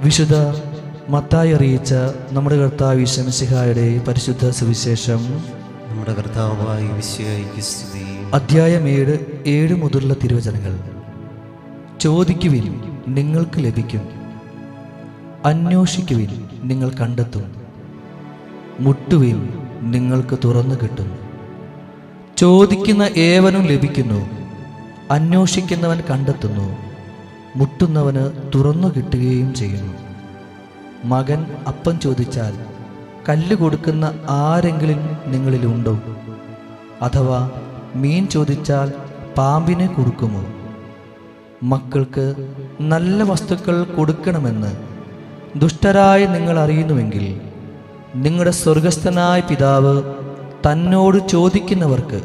വിശുദ്ധ മത്തായി അറിയിച്ച നമ്മുടെ കർത്താവ് ഈശോ മിശിഹായുടെ പരിശുദ്ധ സുവിശേഷം. നമ്മുടെ കർത്താവായ മിശിഹായ്ക്ക് സ്തുതി. അധ്യായം 7 മുതലുള്ള തിരുവചനങ്ങൾ. ചോദിക്കുവിൻ, നിങ്ങൾക്ക് ലഭിക്കും; അന്വേഷിക്കുവിൻ, നിങ്ങൾ കണ്ടെത്തും; മുട്ടുവിൻ, നിങ്ങൾക്ക് തുറന്നു കിട്ടും. ചോദിക്കുന്ന ഏവനും ലഭിക്കുന്നു, അന്വേഷിക്കുന്നവൻ കണ്ടെത്തുന്നു, മുട്ടുന്നവന് തുറന്നു കിട്ടുകയും ചെയ്യുന്നു. മകൻ അപ്പം ചോദിച്ചാൽ കല്ല് കൊടുക്കുന്ന ആരെങ്കിലും നിങ്ങളിലുണ്ടോ? അഥവാ മീൻ ചോദിച്ചാൽ പാമ്പിനെ കൊടുക്കുമോ? മക്കൾക്ക് നല്ല വസ്തുക്കൾ കൊടുക്കണമെന്ന് ദുഷ്ടരായ നിങ്ങൾ അറിയുന്നുവെങ്കിൽ നിങ്ങളുടെ സ്വർഗസ്ഥനായ പിതാവ് തന്നോട് ചോദിക്കുന്നവർക്ക്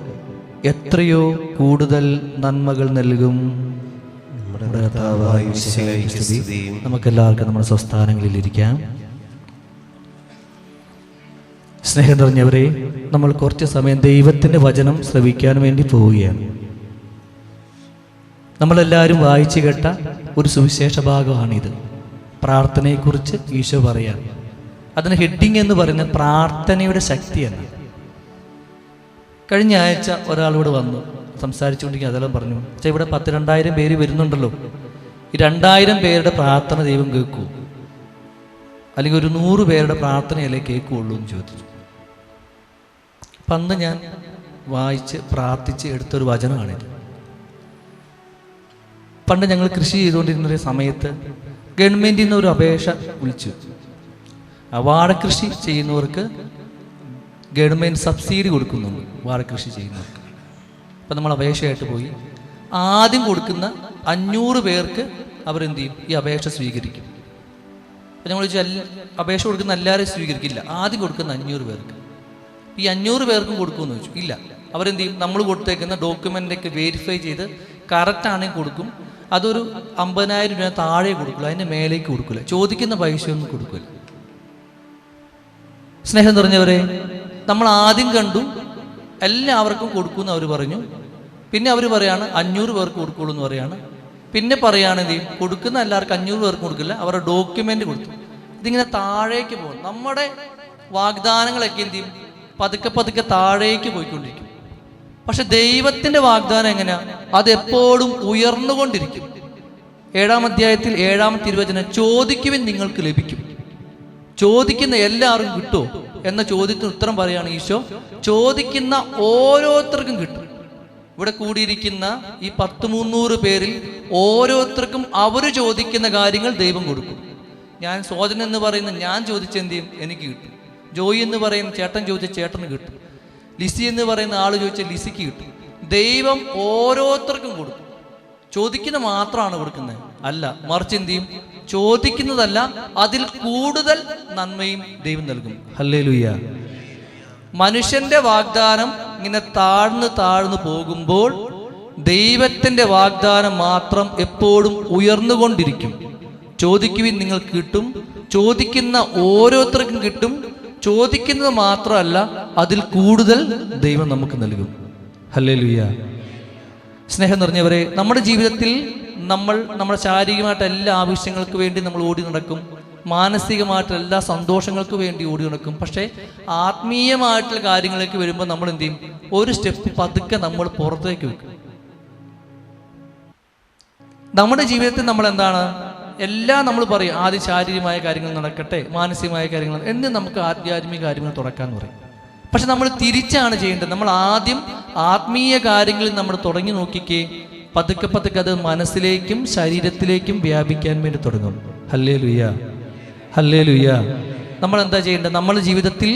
എത്രയോ കൂടുതൽ നന്മകൾ നൽകും. നമുക്കെല്ലാവർക്കും നമ്മുടെ സ്വസ്ഥാനങ്ങളിൽ ഇരിക്കാം. സ്നേഹം നിറഞ്ഞവരെ, നമ്മൾ കുറച്ച് സമയം ദൈവത്തിൻ്റെ വചനം ശ്രവിക്കാൻ വേണ്ടി പോവുകയാണ്. നമ്മളെല്ലാവരും വായിച്ചു കേട്ട ഒരു സുവിശേഷ ഭാഗമാണിത്. പ്രാർത്ഥനയെക്കുറിച്ച് ഈശോ പറയാം. അതിന് ഹെഡിങ് എന്ന് പറയുന്നത് പ്രാർത്ഥനയുടെ ശക്തിയാണ്. കഴിഞ്ഞ ആഴ്ച ഒരാളിവിടെ വന്നു സംസാരിച്ചുകൊണ്ടിരിക്കുക. അതെല്ലാം പറഞ്ഞു, പക്ഷേ ഇവിടെ 10,000-2000 പേര് വരുന്നുണ്ടല്ലോ, ഈ 2000 പേരുടെ പ്രാർത്ഥന ദൈവം കേൾക്കൂ, അല്ലെങ്കിൽ ഒരു 100 പേരുടെ പ്രാർത്ഥനയല്ലേ കേൾക്കുകയുള്ളൂ എന്ന് ചോദിച്ചു. അപ്പം അന്ന് ഞാൻ വായിച്ച് പ്രാർത്ഥിച്ച് എടുത്തൊരു വചനമാണിത്. പണ്ട് ഞങ്ങൾ കൃഷി ചെയ്തുകൊണ്ടിരുന്ന സമയത്ത് ഗവൺമെൻറ്റിൽ നിന്ന് ഒരു അപേക്ഷ വിളിച്ചു. വാഴക്കൃഷി ചെയ്യുന്നവർക്ക് ഗവൺമെൻറ് സബ്സിഡി കൊടുക്കുന്നുണ്ട്, വാഴക്കൃഷി ചെയ്യുന്നവർക്ക്. അപ്പം നമ്മൾ അപേക്ഷയായിട്ട് പോയി. ആദ്യം കൊടുക്കുന്ന 500 പേർക്ക് അവരെന്ത് ചെയ്യും? ഈ അപേക്ഷ സ്വീകരിക്കും. അപ്പം ഞങ്ങൾ അപേക്ഷ കൊടുക്കുന്ന എല്ലാവരെയും സ്വീകരിക്കില്ല, ആദ്യം കൊടുക്കുന്ന 500 പേർക്ക്. ഈ 500 പേർക്കും കൊടുക്കുമെന്ന് ചോദിച്ചു. ഇല്ല, അവരെന്ത് ചെയ്യും? നമ്മൾ കൊടുത്തേക്കുന്ന ഡോക്യുമെൻ്റൊക്കെ വെരിഫൈ ചെയ്ത് കറക്റ്റാണെങ്കിൽ കൊടുക്കും. അതൊരു 50,000 രൂപ താഴെ കൊടുക്കില്ല, അതിൻ്റെ മേലേക്ക് കൊടുക്കില്ല, ചോദിക്കുന്ന പൈസയൊന്നും കൊടുക്കില്ല. സ്നേഹം നിറഞ്ഞവരെ, നമ്മൾ ആദ്യം കണ്ടു എല്ലാവർക്കും കൊടുക്കുമെന്ന് അവർ പറഞ്ഞു. പിന്നെ അവർ പറയാണ് 500 പേർക്ക് കൊടുക്കുള്ളൂ എന്ന് പറയാണ്. പിന്നെ പറയുകയാണ് എന്ത് ചെയ്യും? കൊടുക്കുന്ന എല്ലാവർക്കും 500 പേർക്ക് കൊടുക്കില്ല, അവരുടെ ഡോക്യുമെൻ്റ് കൊടുത്തു. ഇതിങ്ങനെ താഴേക്ക് പോകും. നമ്മുടെ വാഗ്ദാനങ്ങളൊക്കെ എന്ത് ചെയ്യും? പതുക്കെ പതുക്കെ താഴേക്ക് പോയിക്കൊണ്ടിരിക്കും. പക്ഷെ ദൈവത്തിൻ്റെ വാഗ്ദാനം എങ്ങനെയാണ്? അതെപ്പോഴും ഉയർന്നുകൊണ്ടിരിക്കും. 7-ാം അധ്യായത്തിൽ 7-ാമത്തെ തിരുവചനം, ചോദിക്കുവിൻ നിങ്ങൾക്ക് ലഭിക്കും. ചോദിക്കുന്ന എല്ലാവർക്കും കിട്ടുമോ എന്ന ചോദ്യത്തിന് ഉത്തരം പറയുകയാണ് ഈശോ. ചോദിക്കുന്ന ഓരോരുത്തർക്കും കിട്ടും. ഇവിടെ കൂടിയിരിക്കുന്ന ഈ 300 പേരിൽ ഓരോരുത്തർക്കും അവർ ചോദിക്കുന്ന കാര്യങ്ങൾ ദൈവം കൊടുക്കും. ഞാൻ സോജൻ എന്ന് പറയുന്ന ഞാൻ ചോദിച്ച എന്ത് ചെയ്യും? എനിക്ക് കിട്ടും. ജോയി എന്ന് പറയുന്ന ചേട്ടൻ ചോദിച്ച ചേട്ടന് കിട്ടും. ലിസി എന്ന് പറയുന്ന ആൾ ചോദിച്ച ലിസിക്ക് കിട്ടും. ദൈവം ഓരോരുത്തർക്കും കൊടുക്കും. ചോദിക്കുന്ന മാത്രമാണ് കൊടുക്കുന്നത് അല്ല, മറിച്ച് എന്ത് ചെയ്യും? ചോദിക്കുന്നതല്ല, അതിൽ കൂടുതൽ നന്മയും ദൈവം നൽകും. ഹല്ലേലൂയ. മനുഷ്യന്റെ വാഗ്ദാനം ഇങ്ങനെ താഴ്ന്നു താഴ്ന്നു പോകുമ്പോൾ ദൈവത്തിന്റെ വാഗ്ദാനം മാത്രം എപ്പോഴും ഉയർന്നുകൊണ്ടിരിക്കും. ചോദിക്കുവിൻ നിങ്ങൾക്ക് കിട്ടും. ചോദിക്കുന്ന ഓരോരുത്തർക്കും കിട്ടും. ചോദിക്കുന്നത് മാത്രമല്ല, അതിൽ കൂടുതൽ ദൈവം നമുക്ക് നൽകും. ഹല്ലേലൂയ. സ്നേഹം നിറഞ്ഞവരെ, നമ്മുടെ ജീവിതത്തിൽ നമ്മുടെ ശാരീരികമായിട്ട് എല്ലാ ആവശ്യങ്ങൾക്ക് വേണ്ടി നമ്മൾ ഓടി നടക്കും, മാനസികമായിട്ടുള്ള എല്ലാ സന്തോഷങ്ങൾക്ക് വേണ്ടി ഓടി നടക്കും. പക്ഷേ ആത്മീയമായിട്ടുള്ള കാര്യങ്ങളിലേക്ക് വരുമ്പോൾ നമ്മൾ എന്ത് ചെയ്യും? ഒരു സ്റ്റെപ്പ് പതുക്കെ നമ്മൾ പുറത്തേക്ക് വെക്കും. നമ്മുടെ ജീവിതത്തിൽ നമ്മൾ എന്താണ് എല്ലാം നമ്മൾ പറയും, ആദ്യം ശാരീരികമായ കാര്യങ്ങൾ നടക്കട്ടെ, മാനസികമായ കാര്യങ്ങൾ എന്ന് നമുക്ക് ആധ്യാത്മിക കാര്യങ്ങൾ തുടക്കാന്ന് പറയും. പക്ഷെ നമ്മൾ തിരിച്ചാണ് ചെയ്യേണ്ടത്. നമ്മൾ ആദ്യം ആത്മീയ കാര്യങ്ങളിൽ നമ്മൾ തുടങ്ങി നോക്കിക്കേ, പതുക്കെ പതുക്കെ അത് മനസ്സിലേക്കും ശരീരത്തിലേക്കും വ്യാപിക്കാൻ വേണ്ടി തുടങ്ങും. Hallelujah, hallelujah. നമ്മൾ എന്താ ചെയ്യേണ്ടത്? നമ്മുടെ ജീവിതത്തിൽ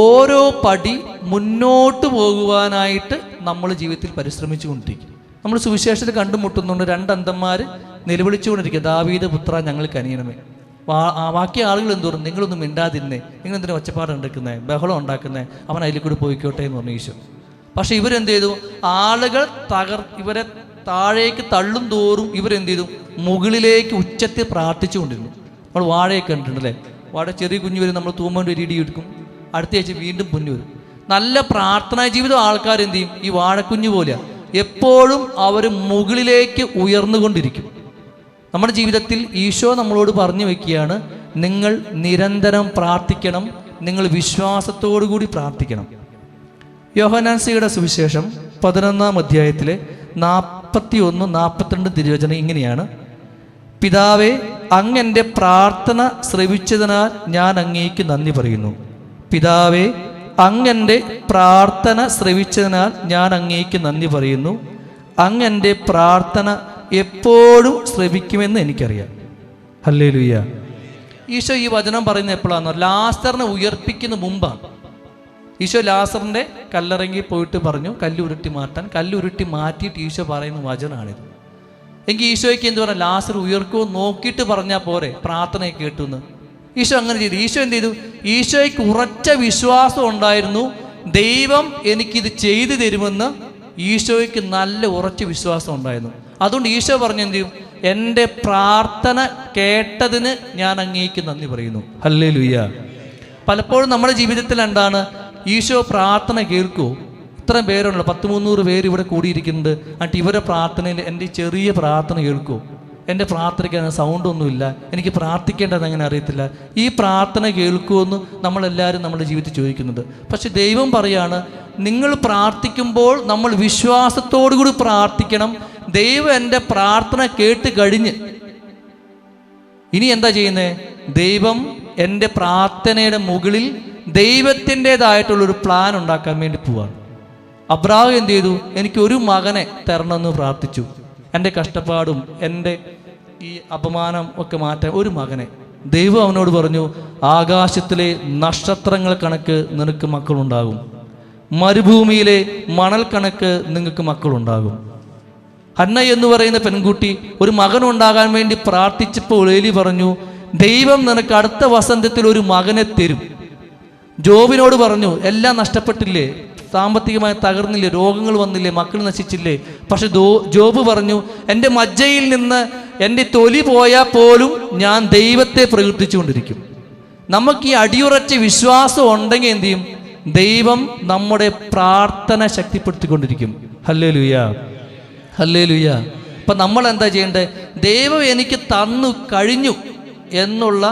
ഓരോ പടി മുന്നോട്ട് പോകുവാനായിട്ട് നമ്മൾ ജീവിതത്തിൽ പരിശ്രമിച്ചു കൊണ്ടിരിക്കും. നമ്മൾ സുവിശേഷത്തിൽ കണ്ടുമുട്ടുന്നുണ്ട് 2 അന്ധന്മാർ നിലവിളിച്ചുകൊണ്ടിരിക്കുക, ദാവീദ് പുത്ര ഞങ്ങൾക്ക് അനിയണമേ. ബാക്കി ആളുകൾ എന്തോറും നിങ്ങളൊന്നും മിണ്ടാതിരുന്നേ, നിങ്ങൾ എന്തിനാ ഒച്ചപ്പാട് ഉണ്ടാക്കുന്നത്, ബഹളം ഉണ്ടാക്കുന്നത്, അവൻ അതിൽ കൂടി പോയിക്കോട്ടെ എന്ന് പറഞ്ഞു ഈശോ. പക്ഷെ ഇവരെന്ത് ചെയ്തു? ആളുകൾ ഇവരെ താഴേക്ക് തള്ളും തോറും ഇവരെന്ത് ചെയ്തു? മുകളിലേക്ക് ഉച്ചത്തിൽ പ്രാർത്ഥിച്ചുകൊണ്ടിരുന്നു. നമ്മൾ വാഴയൊക്കെ കണ്ടിട്ടുണ്ടല്ലേ? വാഴ ചെറിയ കുഞ്ഞു വരും, നമ്മൾ തൂമ്പേണ്ട ഒരു ഇടി എടുക്കും, അടുത്ത ആഴ്ച വീണ്ടും പൊന്നു വരും. നല്ല പ്രാർത്ഥനാ ജീവിതം ആൾക്കാർ എന്ത് ചെയ്യും? ഈ വാഴക്കുഞ്ഞു പോലെയാണ്. എപ്പോഴും അവർ മുകളിലേക്ക് ഉയർന്നുകൊണ്ടിരിക്കും. നമ്മുടെ ജീവിതത്തിൽ ഈശോ നമ്മളോട് പറഞ്ഞു വയ്ക്കുകയാണ്, നിങ്ങൾ നിരന്തരം പ്രാർത്ഥിക്കണം, നിങ്ങൾ വിശ്വാസത്തോടു കൂടി പ്രാർത്ഥിക്കണം. യോഹന്നാൻസിയുടെ സുവിശേഷം 11-ാം അധ്യായത്തിലെ 41-42 തിരുവചനം ഇങ്ങനെയാണ്: പിതാവേ, അങ്ങെൻ്റെ പ്രാർത്ഥന ശ്രവിച്ചതിനാൽ ഞാൻ അങ്ങേക്ക് നന്ദി പറയുന്നു. പിതാവേ, അങ്ങെൻ്റെ പ്രാർത്ഥന ശ്രവിച്ചതിനാൽ ഞാൻ അങ്ങേക്ക് നന്ദി പറയുന്നു. അങ്ങെൻ്റെ പ്രാർത്ഥന എപ്പോഴും ശ്രവിക്കുമെന്ന് എനിക്കറിയാം. ഹല്ലേലൂയ. ഈശോ ഈ വചനം പറയുന്നത് എപ്പോഴാണെന്നോ? ലാസറിനെ ഉയർപ്പിക്കുന്ന മുമ്പാണ്. ഈശോ ലാസറിൻ്റെ കല്ലറങ്ങി പോയിട്ട് പറഞ്ഞു കല്ലുരുട്ടി മാറ്റാൻ. കല്ലുരുട്ടി മാറ്റിയിട്ട് ഈശോ പറയുന്ന വചനമാണിത്. എങ്കിൽ ഈശോയ്ക്ക് എന്ത് പറഞ്ഞാൽ, ലാസർ ഉയർക്കുമോ നോക്കിയിട്ട് പറഞ്ഞാൽ പോരെ, പ്രാർത്ഥനയെ കേട്ടുന്ന്. ഈശോ അങ്ങനെ ചെയ്തു. ഈശോ എന്ത് ചെയ്തു? ഈശോയ്ക്ക് ഉറച്ച വിശ്വാസം ഉണ്ടായിരുന്നു, ദൈവം എനിക്കിത് ചെയ്തു തരുമെന്ന് ഈശോയ്ക്ക് നല്ല ഉറച്ച വിശ്വാസം ഉണ്ടായിരുന്നു. അതുകൊണ്ട് ഈശോ പറഞ്ഞു എന്ത് ചെയ്യും? എൻ്റെ പ്രാർത്ഥന കേട്ടതിന് ഞാൻ അങ്ങേക്ക് നന്ദി പറയുന്നു. ഹല്ലേലൂയ. പലപ്പോഴും നമ്മുടെ ജീവിതത്തിൽ എന്താണ്, ഈശോ പ്രാർത്ഥന കേൾക്കുമോ? ഇത്രയും പേരുണ്ടല്ലോ, 300 പേര് ഇവിടെ കൂടിയിരിക്കുന്നുണ്ട്. എന്നിട്ട് ഇവരുടെ പ്രാർത്ഥനയിൽ എൻ്റെ ചെറിയ പ്രാർത്ഥന കേൾക്കുമോ? എൻ്റെ പ്രാർത്ഥനയ്ക്ക് സൗണ്ടൊന്നുമില്ല, എനിക്ക് പ്രാർത്ഥിക്കേണ്ടത് അങ്ങനെ അറിയത്തില്ല. ഈ പ്രാർത്ഥന കേൾക്കുമെന്ന് നമ്മളെല്ലാവരും നമ്മുടെ ജീവിതത്തിൽ ചോദിക്കുന്നുണ്ട്. പക്ഷെ ദൈവം പറയാണ്, നിങ്ങൾ പ്രാർത്ഥിക്കുമ്പോൾ നമ്മൾ വിശ്വാസത്തോടു കൂടി പ്രാർത്ഥിക്കണം. ദൈവം എൻ്റെ പ്രാർത്ഥന കേട്ട് കഴിഞ്ഞ് ഇനി എന്താ ചെയ്യുന്നത്? ദൈവം എൻ്റെ പ്രാർത്ഥനയുടെ മുകളിൽ ദൈവത്തിൻ്റെതായിട്ടുള്ളൊരു പ്ലാൻ ഉണ്ടാക്കാൻ വേണ്ടി പോവാണ്. അബ്രാഹാം എന്ത് ചെയ്തു? എനിക്കൊരു മകനെ തരണമെന്ന് പ്രാർത്ഥിച്ചു. എൻ്റെ കഷ്ടപ്പാടും എൻ്റെ ഈ അപമാനം ഒക്കെ മാറ്റാൻ ഒരു മകനെ. ദൈവം അവനോട് പറഞ്ഞു, ആകാശത്തിലെ നക്ഷത്രങ്ങൾ കണക്ക് നിനക്ക് മക്കളുണ്ടാകും, മരുഭൂമിയിലെ മണൽ കണക്ക് നിങ്ങൾക്ക് മക്കളുണ്ടാകും. ഹന്ന എന്ന് പറയുന്ന പെൺകുട്ടി ഒരു മകനുണ്ടാകാൻ വേണ്ടി പ്രാർത്ഥിച്ചപ്പോൾ ഏലി പറഞ്ഞു, ദൈവം നിനക്ക് അടുത്ത വസന്തത്തിൽ ഒരു മകനെ തരും. ജോബിനോട് പറഞ്ഞു, എല്ലാം നഷ്ടപ്പെട്ടില്ലേ, സാമ്പത്തികമായി തകർന്നില്ലേ, രോഗങ്ങൾ വന്നില്ലേ, മക്കൾ നശിച്ചില്ലേ? പക്ഷെ ജോബ് പറഞ്ഞു, എൻ്റെ മജ്ജയിൽ നിന്ന് എൻ്റെ തൊലി പോയാൽ പോലും ഞാൻ ദൈവത്തെ പ്രകീർത്തിച്ചുകൊണ്ടിരിക്കും. നമുക്ക് ഈ അടിയുറച്ച വിശ്വാസം ഉണ്ടെങ്കിൽ എന്ത് ചെയ്യും? ദൈവം നമ്മുടെ പ്രാർത്ഥന ശക്തിപ്പെടുത്തിക്കൊണ്ടിരിക്കും. Hallelujah, hallelujah. അപ്പം നമ്മൾ എന്താ ചെയ്യേണ്ടത്? ദൈവം എനിക്ക് തന്നു കഴിഞ്ഞു എന്നുള്ള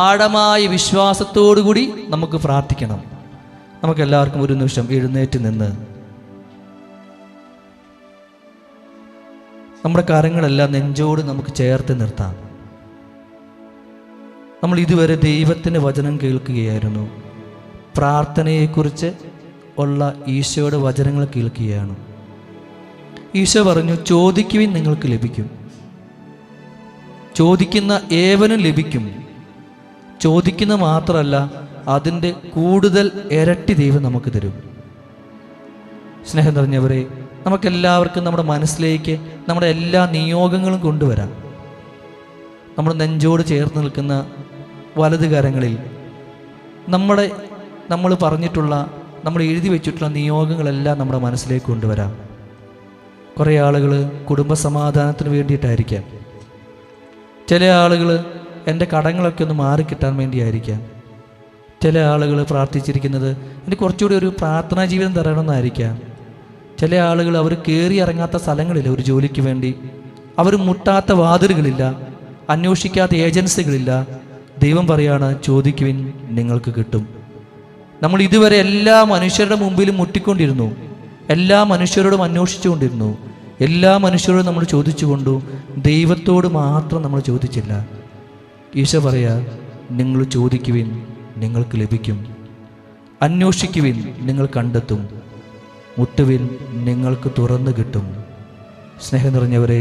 ആഴമായ വിശ്വാസത്തോടു കൂടി നമുക്ക് പ്രാർത്ഥിക്കണം. നമുക്കെല്ലാവർക്കും ഒരു നിമിഷം എഴുന്നേറ്റ് നിന്ന് നമ്മുടെ കാര്യങ്ങളെല്ലാം നെഞ്ചോട് നമുക്ക് ചേർത്ത് നിർത്താം. നമ്മൾ ഇതുവരെ ദൈവത്തിൻ്റെ വചനം കേൾക്കുകയായിരുന്നു. പ്രാർത്ഥനയെക്കുറിച്ച് ഉള്ള ഈശോയുടെ വചനങ്ങൾ കേൾക്കുകയാണ്. ഈശോ പറഞ്ഞു, ചോദിക്കുവിൻ നിങ്ങൾക്ക് ലഭിക്കും, ചോദിക്കുന്ന ഏവനും ലഭിക്കും. ചോദിക്കുന്ന മാത്രമല്ല, അതിൻ്റെ കൂടുതൽ ഇരട്ടി ദൈവം നമുക്ക് തരും. സ്നേഹം നിറഞ്ഞവരെ, നമുക്കെല്ലാവർക്കും നമ്മുടെ മനസ്സിലേക്ക് നമ്മുടെ എല്ലാ നിയോഗങ്ങളും കൊണ്ടുവരാം. നമ്മുടെ നെഞ്ചോട് ചേർന്ന് നിൽക്കുന്ന വലത് കരങ്ങളിൽ നമ്മൾ പറഞ്ഞിട്ടുള്ള, നമ്മൾ എഴുതി വെച്ചിട്ടുള്ള നിയോഗങ്ങളെല്ലാം നമ്മുടെ മനസ്സിലേക്ക് കൊണ്ടുവരാം. കുറേ ആളുകൾ കുടുംബസമാധാനത്തിന് വേണ്ടിയിട്ടായിരിക്കാം. ചില ആളുകൾ എൻ്റെ കടങ്ങളൊക്കെ ഒന്ന് മാറിക്കിട്ടാൻ വേണ്ടിയായിരിക്കാം. ചില ആളുകൾ പ്രാർത്ഥിച്ചിരിക്കുന്നത് എനിക്ക് കുറച്ചുകൂടി ഒരു പ്രാർത്ഥനാ ജീവിതം തരണമെന്നായിരിക്കാം. ചില ആളുകൾ അവർ കയറി ഇറങ്ങാത്ത സ്ഥലങ്ങളില്ല ഒരു ജോലിക്ക് വേണ്ടി, അവർ മുട്ടാത്ത വാതിലുകളില്ല, അന്വേഷിക്കാത്ത ഏജൻസികളില്ല. ദൈവം പറയാണ്, ചോദിക്കുവിൻ നിങ്ങൾക്ക് കിട്ടും. നമ്മൾ ഇതുവരെ എല്ലാ മനുഷ്യരുടെ മുമ്പിലും മുട്ടിക്കൊണ്ടിരുന്നു, എല്ലാ മനുഷ്യരോടും അന്വേഷിച്ചുകൊണ്ടിരുന്നു, എല്ലാ മനുഷ്യരോടും നമ്മൾ ചോദിച്ചുകൊണ്ടു, ദൈവത്തോട് മാത്രം നമ്മൾ ചോദിച്ചില്ല. ഈശോ പറയാ, നിങ്ങൾ ചോദിക്കുവിൻ നിങ്ങൾക്ക് ലഭിക്കും, അന്വേഷിക്കുവിൻ നിങ്ങൾ കണ്ടെത്തും, മുട്ടുവിൻ നിങ്ങൾക്ക് തുറന്നു കിട്ടും. സ്നേഹം നിറഞ്ഞവരെ,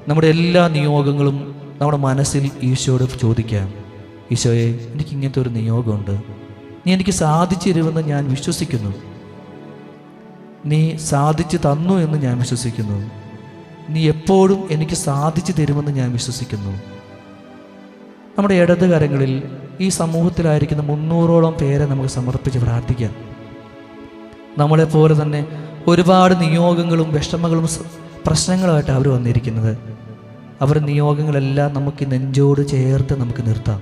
നമ്മുടെ എല്ലാ നിയോഗങ്ങളും നമ്മുടെ മനസ്സിൽ ഈശോയോട് ചോദിക്കാം. ഈശോയെ, എനിക്ക് ഇങ്ങനത്തെ ഒരു നിയോഗമുണ്ട്, നീ എനിക്ക് സാധിച്ചു തരുമെന്ന് ഞാൻ വിശ്വസിക്കുന്നു, നീ സാധിച്ചു തന്നു എന്ന് ഞാൻ വിശ്വസിക്കുന്നു, നീ എപ്പോഴും എനിക്ക് സാധിച്ചു തരുമെന്ന് ഞാൻ വിശ്വസിക്കുന്നു. നമ്മുടെ ഇടത് കരങ്ങളിൽ ഈ സമൂഹത്തിലായിരിക്കുന്ന 300ഓളം പേരെ നമുക്ക് സമർപ്പിച്ച് പ്രാർത്ഥിക്കാം. നമ്മളെപ്പോലെ തന്നെ ഒരുപാട് നിയോഗങ്ങളും വിഷമങ്ങളും പ്രശ്നങ്ങളുമായിട്ട് അവർ വന്നിരിക്കുന്നത്. അവരുടെ നിയോഗങ്ങളെല്ലാം നമുക്ക് നെഞ്ചോട് ചേർത്ത് നമുക്ക് നിർത്താം.